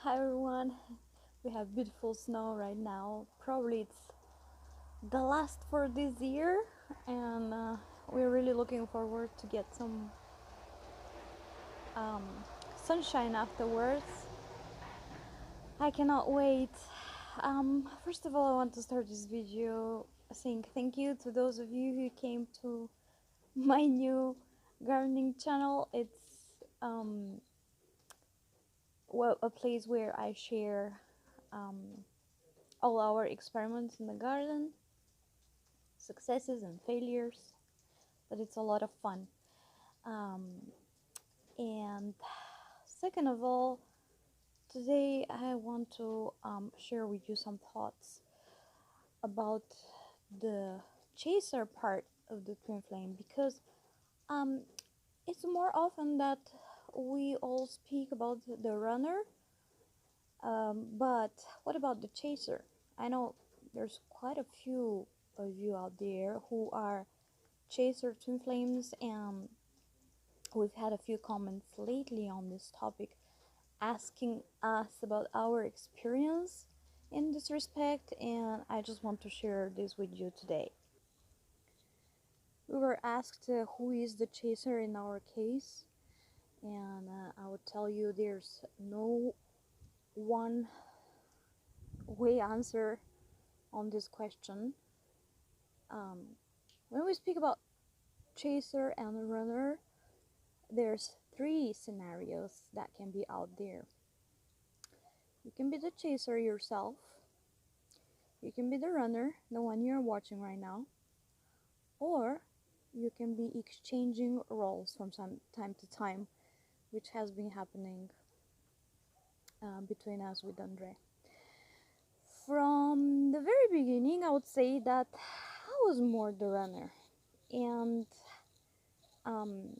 Hi everyone, we have beautiful snow right now. Probably it's the last for this year, and we're really looking forward to get some um, sunshine afterwards. I cannot wait. First of all, I want to start this video saying thank you to those of you who came to my new gardening channel. It's well, a place where I share um, all our experiments in the garden, successes and failures, but it's a lot of fun. Um, and second of all, today I want to share with you some thoughts about the chaser part of the twin flame, because um, it's more often that we all speak about the runner, but what about the chaser? I know there's quite a few of you out there who are chaser twin flames, and we've had a few comments lately on this topic asking us about our experience in this respect, and I just want to share this with you today. We were asked who is the chaser in our case, and I would tell you there's no one way answer on this question. When we speak about chaser and runner, there's three scenarios that can be out there. You can be the chaser yourself, you can be the runner, the one you're watching right now, or you can be exchanging roles from some time to time, which has been happening between us with Andre. From the very beginning, I would say that I was more the runner, and um,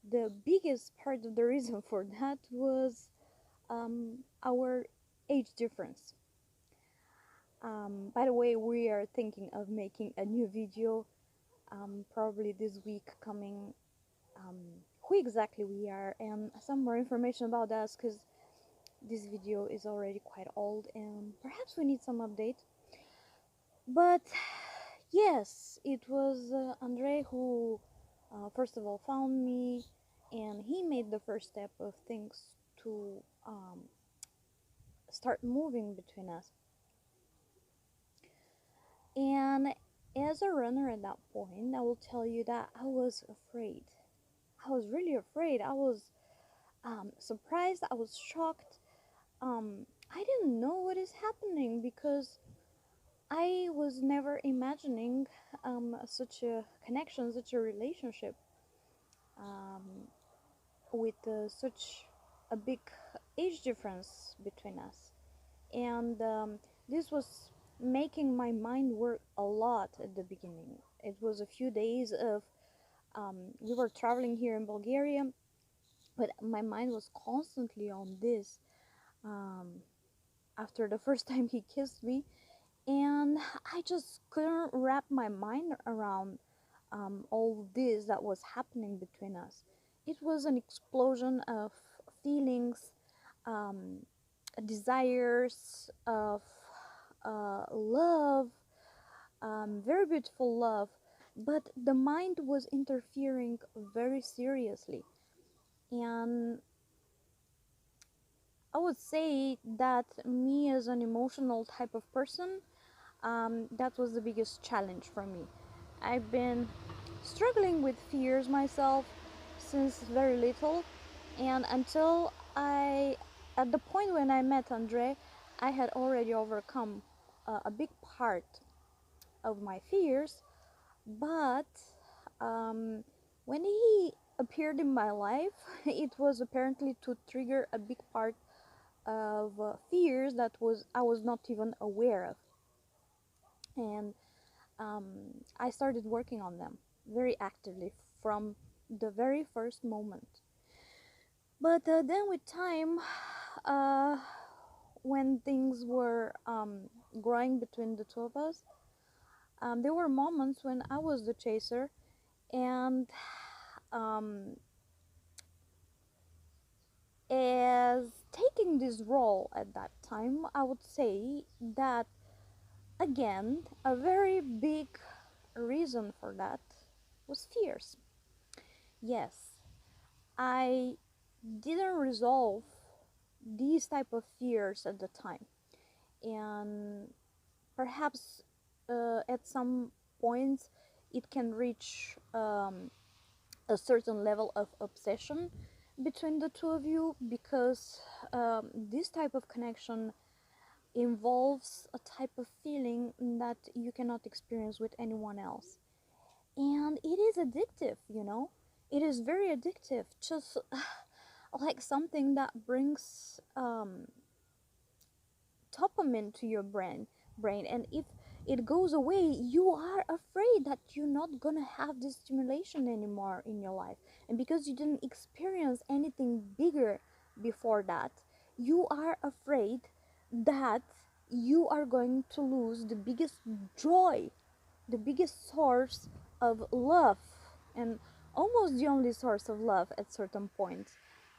the biggest part of the reason for that was our age difference. By the way, we are thinking of making a new video probably this week coming, um, who exactly we are and some more information about us, because this video is already quite old and perhaps we need some update. But yes, it was Andre who first of all found me, and he made the first step of things to start moving between us. And as a runner at that point, I will tell you that I was afraid. I was really afraid. I was surprised. I was shocked. I didn't know what is happening because I was never imagining such a connection, such a relationship um, with such a big age difference between us. And this was making my mind work a lot at the beginning. It was a few days of we were traveling here in Bulgaria, but my mind was constantly on this um, after the first time he kissed me, and I just couldn't wrap my mind around all this that was happening between us. It was an explosion of feelings, um, desires, of love, very beautiful love, but the mind was interfering very seriously. And I would say that me, as an emotional type of person, that was the biggest challenge for me. I've been struggling with fears myself since very little, and until at the point when I met Andre, I had already overcome a big part of my fears. But um, when he appeared in my life, it was apparently to trigger a big part of fears that I was not even aware of, and um, I started working on them very actively from the very first moment. But then with time, uh, when things were growing between the two of us, there were moments when I was the chaser, and um, as taking playing this role at that time, I would say that, again, a very big reason for that was fears. Yes, I didn't resolve these type of fears at the time, and perhaps at some points it can reach a certain level of obsession between the two of you, because this type of connection involves a type of feeling that you cannot experience with anyone else. And it is addictive, you know? It is very addictive. Just like something that brings dopamine to your brain, and if it goes away, you are afraid that you're not gonna have this stimulation anymore in your life. And because you didn't experience anything bigger before that, you are afraid that you are going to lose the biggest joy, the biggest source of love, and almost the only source of love at certain points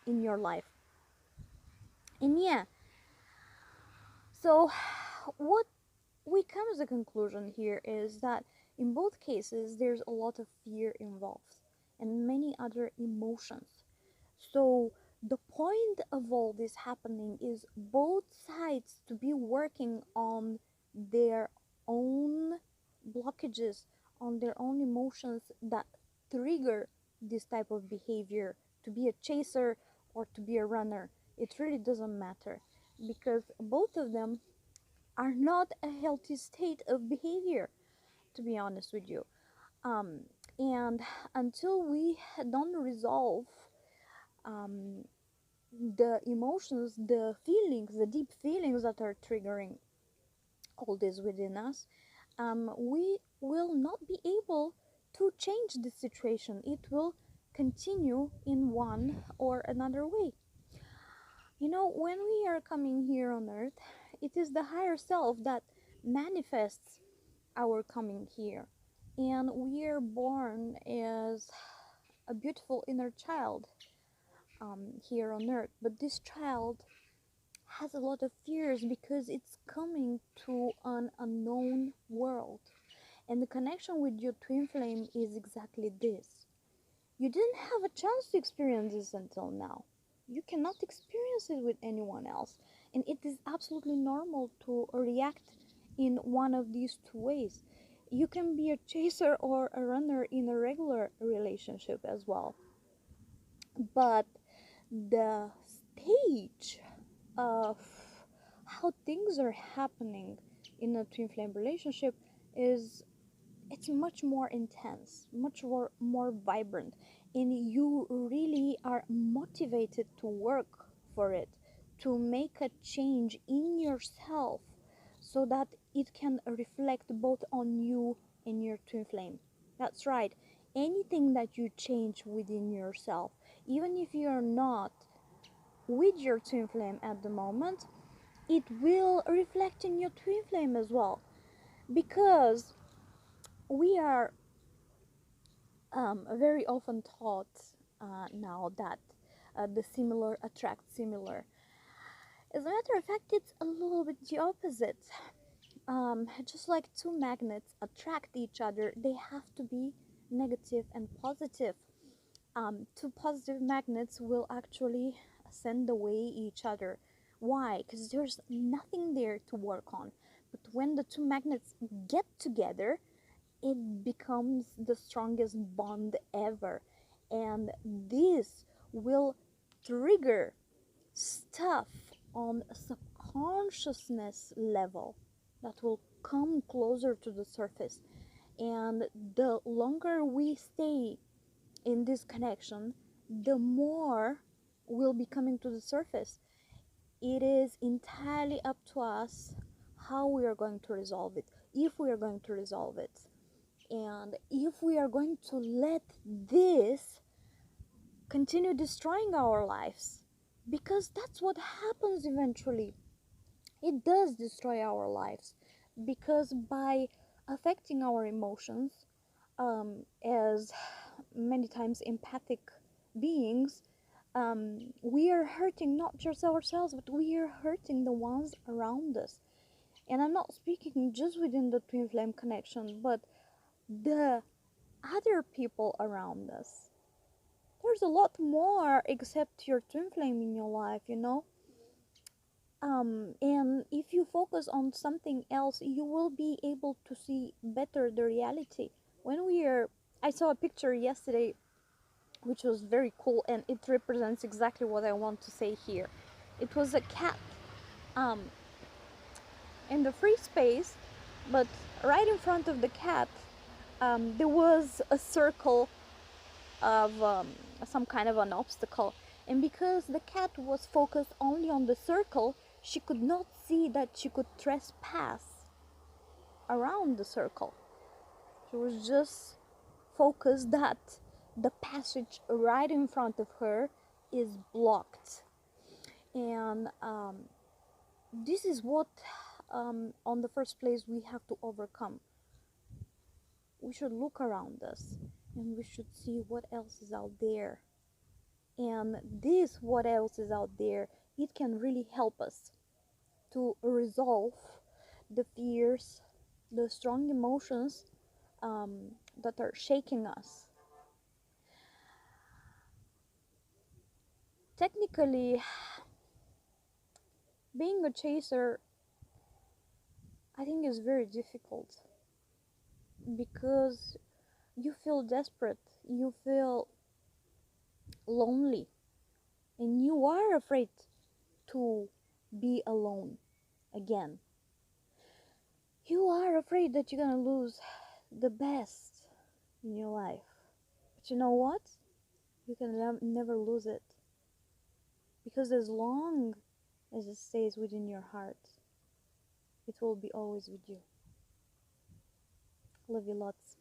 in your life. And yeah, so what we come as a conclusion here is that in both cases there's a lot of fear involved and many other emotions. So the point of all this happening is both sides to be working on their own blockages, on their own emotions that trigger this type of behavior, to be a chaser or to be a runner. It really doesn't matter, because both of them are not a healthy state of behavior, to be honest with you. Um, and until we don't resolve um, the emotions, the feelings, the deep feelings that are triggering all this within us, we will not be able to change the situation. It will continue in one or another way. You know, when we are coming here on earth, it is the higher self that manifests our coming here. And we are born as a beautiful inner child here on earth. But this child has a lot of fears because it's coming to an unknown world. And the connection with your twin flame is exactly this. You didn't have a chance to experience this until now. You cannot experience it with anyone else. And it is absolutely normal to react in one of these two ways. You can be a chaser or a runner in a regular relationship as well. But the stage of how things are happening in a twin flame relationship is, it's much more intense, much more vibrant, and you really are motivated to work for it, to make a change in yourself so that it can reflect both on you and your twin flame. That's right. Anything that you change within yourself, even if you're not with your twin flame at the moment, it will reflect in your twin flame as well, because we are very often taught now that the similar attract similar. As a matter of fact, it's a little bit the opposite. Just like two magnets attract each other, they have to be negative and positive. Two positive magnets will actually send away each other. Why? Because there's nothing there to work on. But when the two magnets get together, it becomes the strongest bond ever. And this will trigger stuff on a subconsciousness level that will come closer to the surface. And the longer we stay in this connection, the more will be coming to the surface. It is entirely up to us how we are going to resolve it, if we are going to resolve it, and if we are going to let this continue destroying our lives, because that's what happens eventually. It does destroy our lives, because by affecting our emotions, as many times empathic beings, we are hurting not just ourselves, but we are hurting the ones around us. And I'm not speaking just within the twin flame connection, but the other people around us. There's a lot more except your twin flame in your life, you know. And if you focus on something else, you will be able to see better the reality. When we are, I saw a picture yesterday which was very cool, and it represents exactly what I want to say here. It was a cat um, in the free space, but right in front of the cat, there was a circle of some kind of an obstacle. And because the cat was focused only on the circle, she could not see that she could trespass around the circle. She was just focused that the passage right in front of her is blocked. And this is what, on the first place, we have to overcome. We should look around us and we should see what else is out there. And this, what else is out there, it can really help us to resolve the fears, the strong emotions that are shaking us. Technically, being a chaser, I think, is very difficult because you feel desperate, you feel lonely, and you are afraid to be alone again. You are afraid that you're gonna lose the best in your life. But you know what? You can never lose it. Because as long as it stays within your heart, it will be always with you. Love you lots.